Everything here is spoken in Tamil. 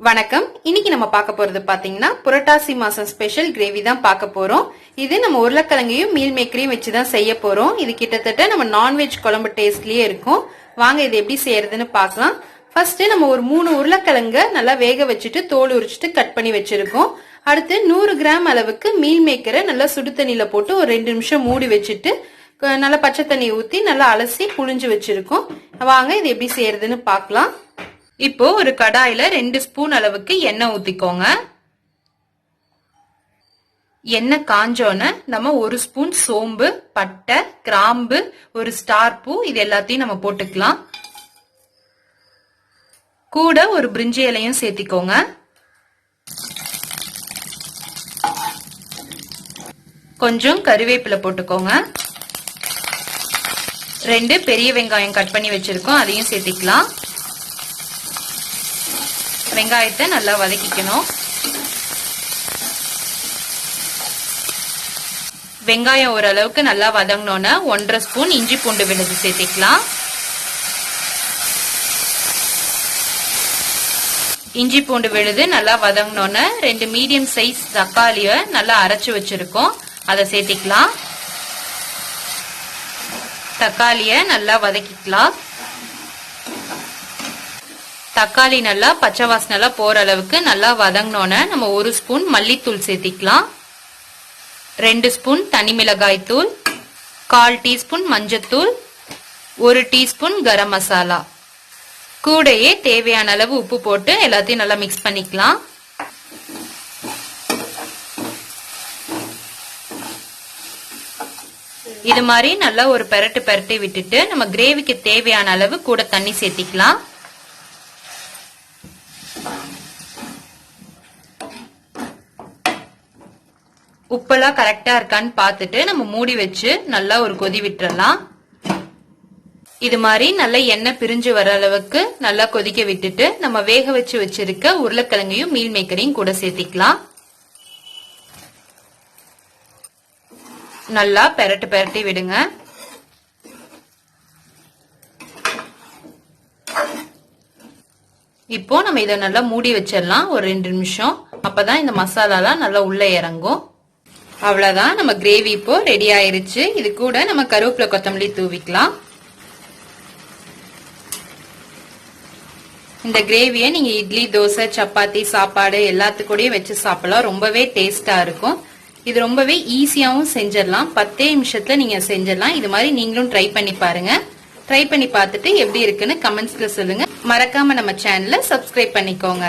வணக்கம். இன்னைக்கு நம்ம பார்க்க போறது பாத்தீங்கன்னா புரட்டாசி மாசம் ஸ்பெஷல் கிரேவி தான் பார்க்க போறோம். இது நம்ம உருளைக்கிழங்கையும் மீல் மேக்கரையும் வச்சுதான் செய்ய போறோம். இது கிட்டத்தட்ட நம்ம நான்வெஜ் குழம்பு டேஸ்ட்லயே இருக்கும். வாங்க இது எப்படி செய்யறதுன்னு பார்க்கலாம். ஃபர்ஸ்ட் நம்ம ஒரு 3 உருளைக்கிழங்க நல்லா வேக வச்சுட்டு தோல் உரிச்சிட்டு கட் பண்ணி வச்சிருக்கோம். அடுத்து 100 கிராம் அளவுக்கு மீல் மேக்கரை நல்லா சுடு தண்ணியில போட்டு ஒரு 2 நிமிஷம் மூடி வச்சுட்டு நல்லா பச்சை தண்ணி ஊத்தி நல்லா அலசி புழிஞ்சு வச்சிருக்கோம். வாங்க இது எப்படி செய்யறதுன்னு பார்க்கலாம். இப்போ ஒரு கடாயில 2 ஸ்பூன் அளவுக்கு எண்ணெய் ஊத்திக்கோங்க. எண்ணெய் காஞ்சோன்னு நம்ம 1 ஸ்பூன் சோம்பு, பட்டை, கிராம்பு, ஒரு ஸ்டார் பூ இது எல்லாத்தையும் நம்ம போட்டுக்கலாம். கூட ஒரு பிரிஞ்சி இலையும் சேர்த்திக்கோங்க. கொஞ்சம் கறிவேப்பிலை போட்டுக்கோங்க. 2 பெரிய வெங்காயம் கட் பண்ணி வச்சிருக்கோம், அதையும் சேர்த்திக்கலாம். வெங்காயத்தை நல்லா வதக்கிக்கணும். வெங்காயம் ஓரளவுக்கு நல்லா வதங்கினோன்னா 1.5 ஸ்பூன் இஞ்சி பூண்டு விழுது சேர்த்திக்கலாம். இஞ்சி பூண்டு விழுது நல்லா வதங்கினோன்னு 2 மீடியம் சைஸ் தக்காளியை நல்லா அரைச்சு வச்சிருக்கோம், அதை சேர்த்திக்கலாம். தக்காளியை நல்லா வதக்கிக்கலாம். தக்காளி நல்லா பச்சை வாசனை போற அளவுக்கு நல்லா வதங்கினோன்னு நம்ம 1 ஸ்பூன் மல்லித்தூள் சேர்த்திக்கலாம். 2 ஸ்பூன் தனி மிளகாய் தூள், 1/4 டீஸ்பூன் மஞ்சத்தூள், 1 டீஸ்பூன் கரம் மசாலா, கூடையே தேவையான அளவு உப்பு போட்டு எல்லாத்தையும் நல்லா மிக்ஸ் பண்ணிக்கலாம். இது மாதிரி நல்லா ஒரு பெரட்டி விட்டுட்டு நம்ம கிரேவிக்கு தேவையான அளவு கூட தண்ணி சேர்த்திக்கலாம். உப்பெல்லாம் கரெக்டா இருக்கான்னு பார்த்துட்டு நம்ம மூடி வச்சு நல்லா ஒரு கொதி விட்டுறலாம். இது மாதிரி நல்லா எண்ணெய் பிரிஞ்சு வர அளவுக்கு நல்லா கொதிக்க விட்டுட்டு நம்ம வேக வச்சு வச்சிருக்க உருளைக்கிழங்கையும் மீல் மேக்கரையும் கூட சேர்த்திக்கலாம். நல்லா பெரட்டி விடுங்க. இப்போ நம்ம இதை நல்லா மூடி வச்சிடலாம் ஒரு 2 நிமிஷம். அப்பதான் இந்த மசாலாலாம் நல்லா உள்ள இறங்கும். அவ்வளவுதான், நம்ம கிரேவி இப்போ ரெடி ஆயிருச்சு. இது கூட நம்ம கருவேப்பிலை கொத்தமல்லி தூவிக்கலாம். இந்த கிரேவியை நீங்க இட்லி, தோசை, சப்பாத்தி, சாப்பாடு எல்லாத்துக்கூடயும் வச்சு சாப்பிடலாம். ரொம்பவே டேஸ்டா இருக்கும். இது ரொம்பவே ஈஸியாவும் செஞ்சிடலாம். 10 நிமிஷத்துல நீங்க செஞ்சிடலாம். இது மாதிரி நீங்களும் ட்ரை பண்ணி பாருங்க. ட்ரை பண்ணி பார்த்துட்டு எப்படி இருக்குன்னு கமெண்ட்ஸ்ல சொல்லுங்க. மறக்காம நம்ம சேனலை சப்ஸ்கிரைப் பண்ணிக்கோங்க.